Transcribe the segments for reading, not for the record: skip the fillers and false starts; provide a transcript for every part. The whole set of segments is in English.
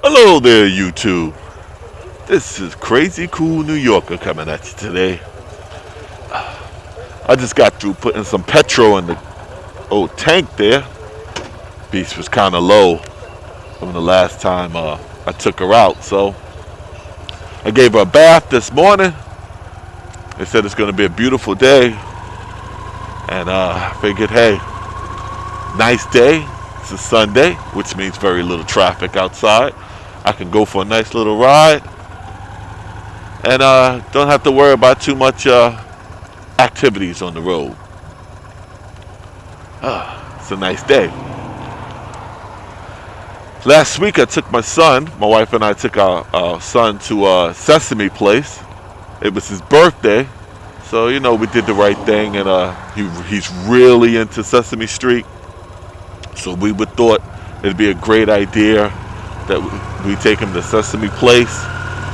Hello there, YouTube. This is Crazy Cool New Yorker coming at you today. I just got through putting some petrol in the old tank there. Beast was kind of low from the last time I took her out, so I gave her a bath this morning. They said it's going to be a beautiful day, and I figured, hey, nice day. It's a Sunday, which means very little traffic outside. I can go for a nice little ride and don't have to worry about too much activities on the road. It's a nice day. Last week I took my son, my wife and I took our son to Sesame Place. It was his birthday, so we did the right thing, and he's really into Sesame Street. So we would thought it'd be a great idea that we take him to Sesame Place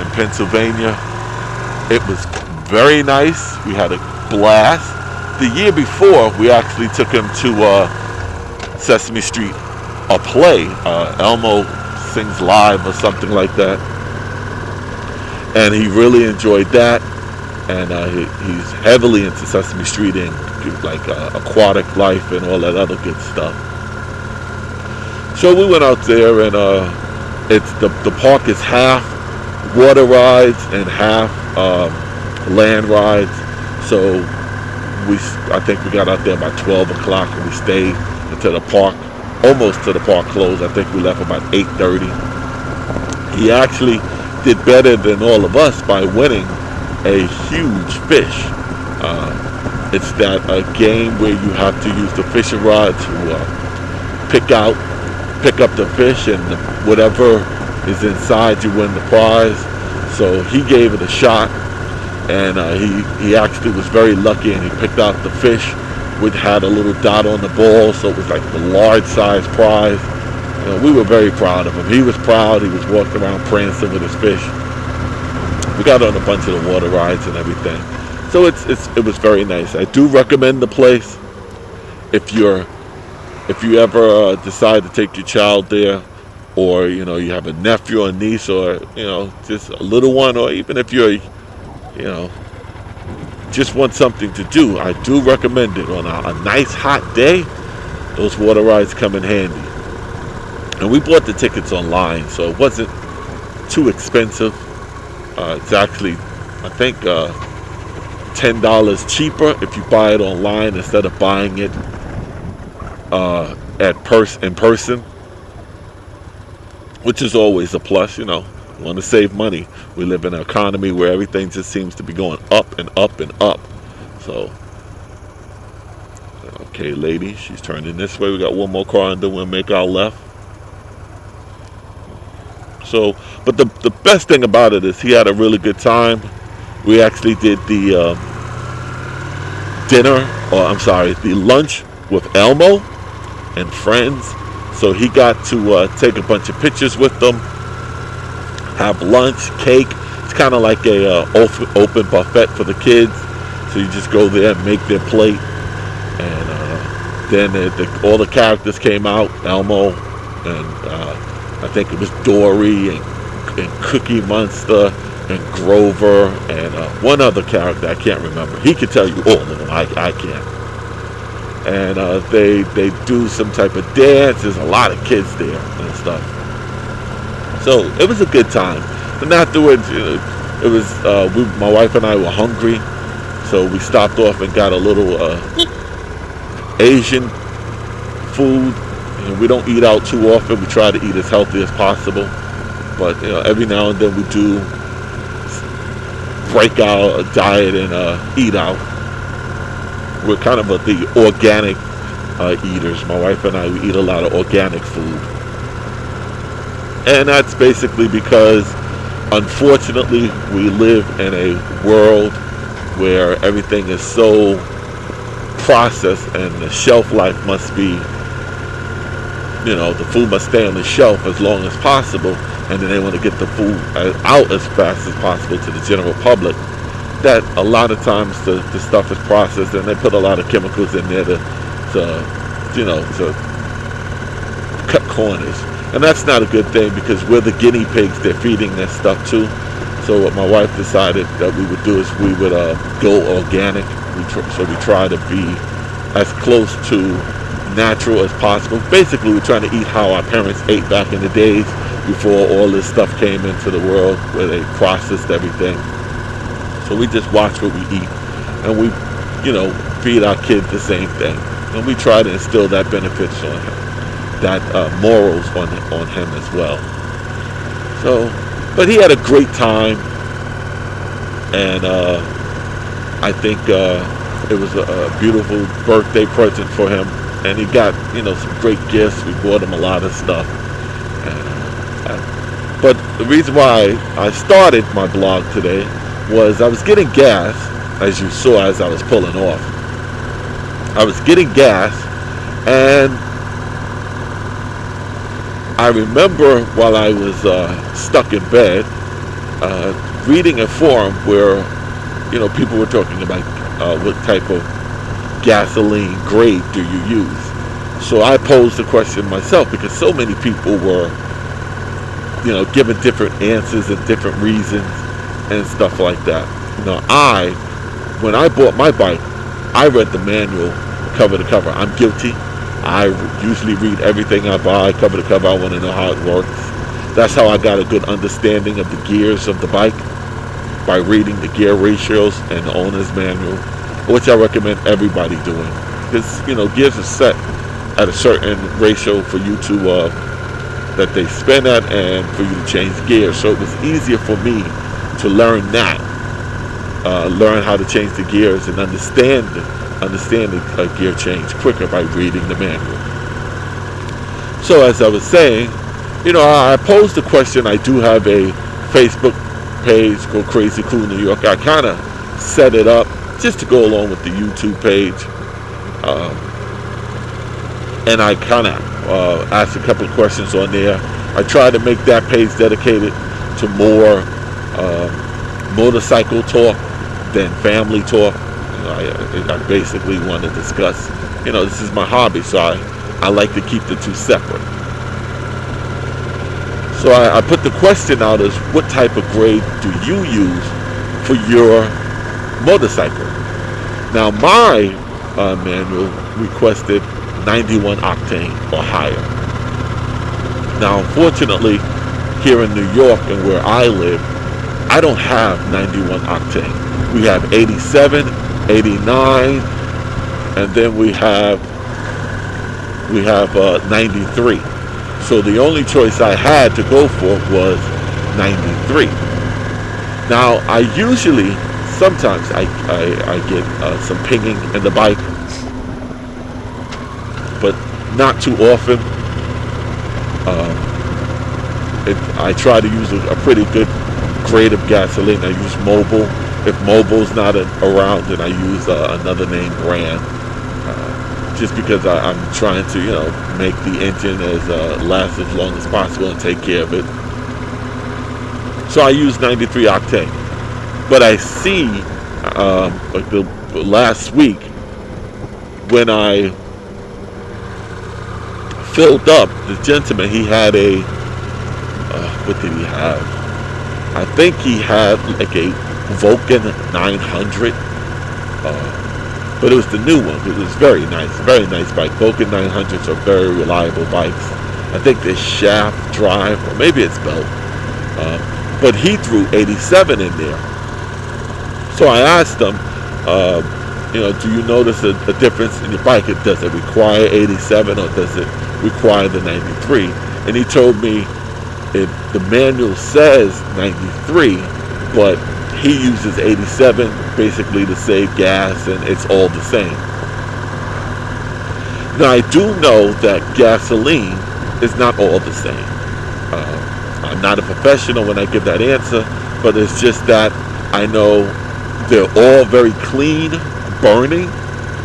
in Pennsylvania. It was very nice. We had a blast. The year before, we actually took him to Sesame Street, a play. Elmo Sings Live or something like that. And he really enjoyed that. And he's heavily into Sesame Street and like aquatic life and all that other good stuff. So we went out there, and it's the park is half water rides and half land rides. So I think we got out there about 12 o'clock, and we stayed until the park, almost till the park closed. I think we left about 8:30. He actually did better than all of us by winning a huge fish. It's that game where you have to use the fishing rod to pick up the fish, and whatever is inside, you win the prize. So he gave it a shot, and he actually was very lucky, and he picked out the fish which had a little dot on the ball, so it was like the large size prize. We were very proud of him. He was proud. He was walking around prancing with his fish. We got on a bunch of the water rides and everything, so it was very nice. I do recommend the place if you ever decide to take your child there, or you have a nephew or niece, or just a little one, or even if you're just want something to do, I do recommend it. On a nice hot day, those water rides come in handy. And we bought the tickets online, so it wasn't too expensive. It's actually, I think, $10 cheaper if you buy it online instead of buying it in person, which is always a plus. You want to save money. We live in an economy where everything just seems to be going up and up and up. So, okay, lady, she's turning this way. We got one more car, and then we'll make our left. So, but the best thing about it is he had a really good time. We actually did the the lunch with Elmo and friends. So he got to take a bunch of pictures with them, have lunch, cake. It's kind of like a open buffet for the kids. So you just go there and make their plate, and then all the characters came out. Elmo, and I think it was Dory and Cookie Monster and Grover and one other character I can't remember. He could tell you all of them. I can't. And they do some type of dance. There's a lot of kids there and stuff. So it was a good time. And afterwards, it was my wife and I were hungry, so we stopped off and got a little Asian food. We don't eat out too often. We try to eat as healthy as possible, but every now and then we do break our diet and eat out. We're kind of the organic eaters. My wife and I, we eat a lot of organic food, and that's basically because, unfortunately, we live in a world where everything is so processed, and the shelf life must be the food must stay on the shelf as long as possible, and then they want to get the food out as fast as possible to the general public. That a lot of times the stuff is processed, and they put a lot of chemicals in there to cut corners. And that's not a good thing, because we're the guinea pigs they're feeding that stuff to. So what my wife decided that we would do is we would go organic. So we try to be as close to natural as possible. Basically, we're trying to eat how our parents ate back in the days before all this stuff came into the world, where they processed everything. So we just watch what we eat, and we, feed our kids the same thing. And we try to instill that benefits on him, that morals on him as well. So, but he had a great time, and I think it was a beautiful birthday present for him, and he got some great gifts. We bought him a lot of stuff. But the reason why I started my blog today was I was getting gas, as you saw as I was pulling off. I was getting gas, and I remember while I was stuck in bed, reading a forum where people were talking about what type of gasoline grade do you use. So I posed the question myself, because so many people were giving different answers and different reasons and stuff like that. When I bought my bike, I read the manual cover to cover. I'm guilty. I usually read everything I buy cover to cover. I want to know how it works. That's how I got a good understanding of the gears of the bike, by reading the gear ratios and the owner's manual, which I recommend everybody doing, because gears are set at a certain ratio for you to that they spin at, and for you to change gears. So it was easier for me to learn that, learn how to change the gears and understand the gear change quicker by reading the manual. So as I was saying, I posed the question. I do have a Facebook page, Go Crazy Cool New York. I kind of set it up just to go along with the YouTube page, and I kind of asked a couple of questions on there. I tried to make that page dedicated to more motorcycle talk than family talk. I basically want to discuss, this is my hobby, so I like to keep the two separate. So I put the question out as, what type of grade do you use for your motorcycle? Now my manual requested 91 octane or higher. Now unfortunately, here in New York and where I live, I don't have 91 octane. We have 87, 89, and then we have 93. So the only choice I had to go for was 93. Now I usually, sometimes I get some pinging in the bike, but not too often. I try to use a pretty good grade of gasoline. I use Mobil. If Mobil's not around, then I use another name brand, just because I'm trying to make the engine last as long as possible and take care of it. So I use 93 octane. But I see, like the last week, when I filled up, the gentleman, he had a, what did he have? I think he had like a Vulcan 900, but it was the new one. It was very nice bike. Vulcan 900s are very reliable bikes. I think they're shaft drive, or maybe it's belt, but he threw 87 in there. So I asked him, do you notice a difference in your bike? Does it require 87 or does it require the 93? And he told me the manual says 93, but he uses 87 basically to save gas, and it's all the same. Now I do know that gasoline is not all the same. I'm not a professional when I give that answer, but it's just that I know they're all very clean burning,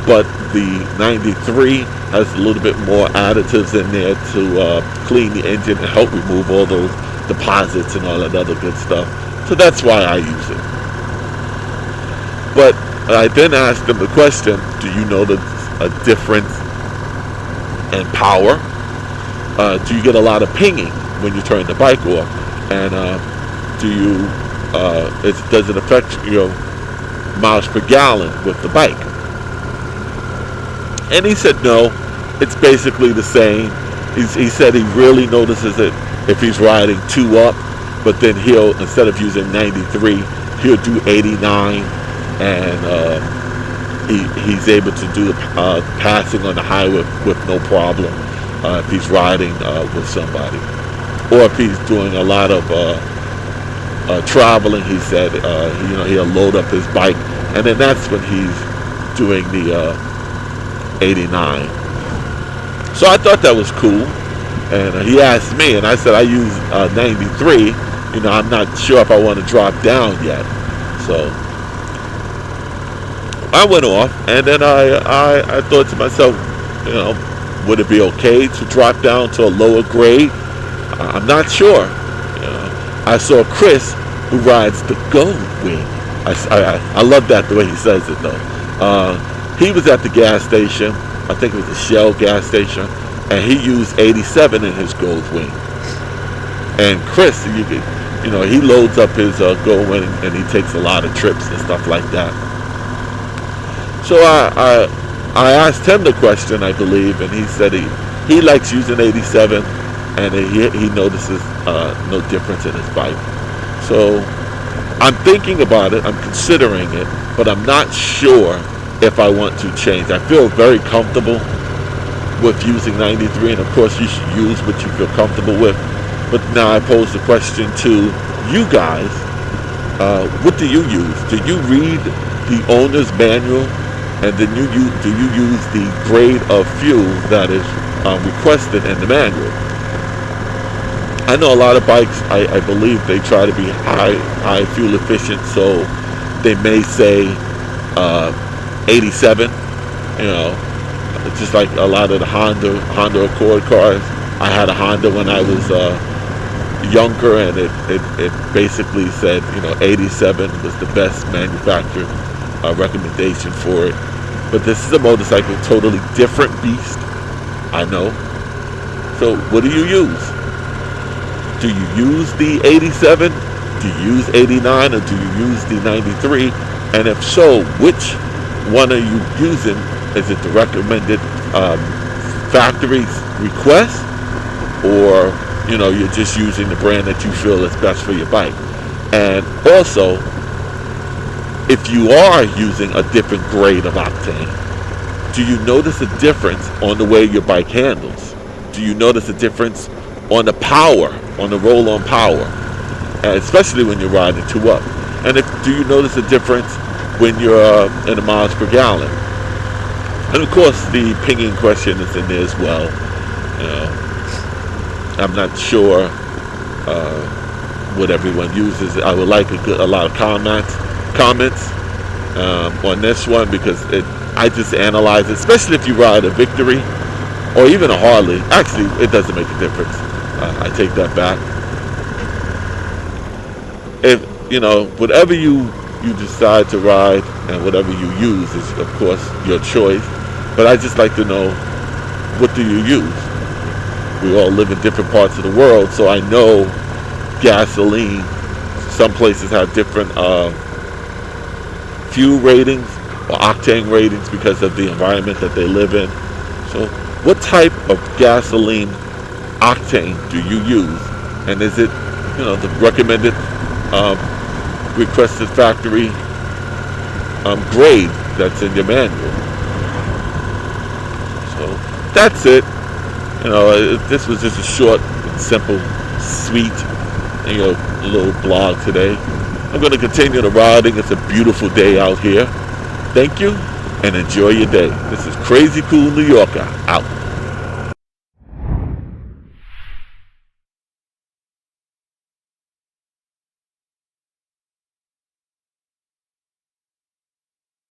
but the 93 has a little bit more additives in there to clean the engine and help remove all those deposits and all that other good stuff. So that's why I use it. But I then asked him the question, do you notice a difference in power? Do you get a lot of pinging when you turn the bike off? And does it affect your miles per gallon with the bike? And he said no, it's basically the same. He said he really notices it if he's riding 2 up, but then he'll, instead of using 93, he'll do 89, and he's able to do passing on the highway with no problem if he's riding with somebody. Or if he's doing a lot of traveling, he said, he'll load up his bike, and then that's when he's doing the 89. So I thought that was cool, and he asked me, and I said I use 93. I'm not sure if I want to drop down yet. So I went off, and then I thought to myself, would it be okay to drop down to a lower grade? I'm not sure. I saw Chris, who rides the Gold Wing. I love that, the way he says it, though. He was at the gas station. I think it was a Shell gas station, and he used 87 in his Gold Wing. And Chris, he loads up his Gold Wing, and he takes a lot of trips and stuff like that. So I asked him the question, I believe, and he said he likes using 87, and he notices no difference in his bike. So I'm thinking about it, I'm considering it, but I'm not sure if I want to change. I feel very comfortable with using 93, and of course you should use what you feel comfortable with. But now I pose the question to you guys, what do you use? Do you read the owner's manual, and then do you use the grade of fuel that is requested in the manual? I know a lot of bikes, I believe they try to be high fuel efficient, so they may say 87, just like a lot of the Honda Accord cars. I had a Honda when I was younger, and it basically said 87 was the best manufacturer recommendation for it. But this is a motorcycle, totally different beast, I know. So what do you use? Do you use the 87? Do you use 89, or do you use the 93? And if so, which one are you using? Is it the recommended factory request, or you're just using the brand that you feel is best for your bike? And also, if you are using a different grade of octane, do you notice a difference on the way your bike handles? Do you notice a difference on the power, on the roll-on power, and especially when you're riding 2 up? And do you notice a difference when you're in the miles per gallon? And of course, the pinging question is in there as well. I'm not sure what everyone uses. I would like a lot of comments on this one, because I just analyze it, especially if you ride a Victory or even a Harley. Actually, it doesn't make a difference. I take that back. If whatever you decide to ride and whatever you use is, of course, your choice. But I just like to know, what do you use? We all live in different parts of the world, so I know gasoline, some places have different fuel ratings or octane ratings because of the environment that they live in. So what type of gasoline octane do you use? And is it the recommended requested factory grade that's in your manual? So that's it. This was just a short, simple, sweet, little blog today. I'm going to continue the riding. It's a beautiful day out here. Thank you, and enjoy your day. This is Crazy Cool New Yorker, out.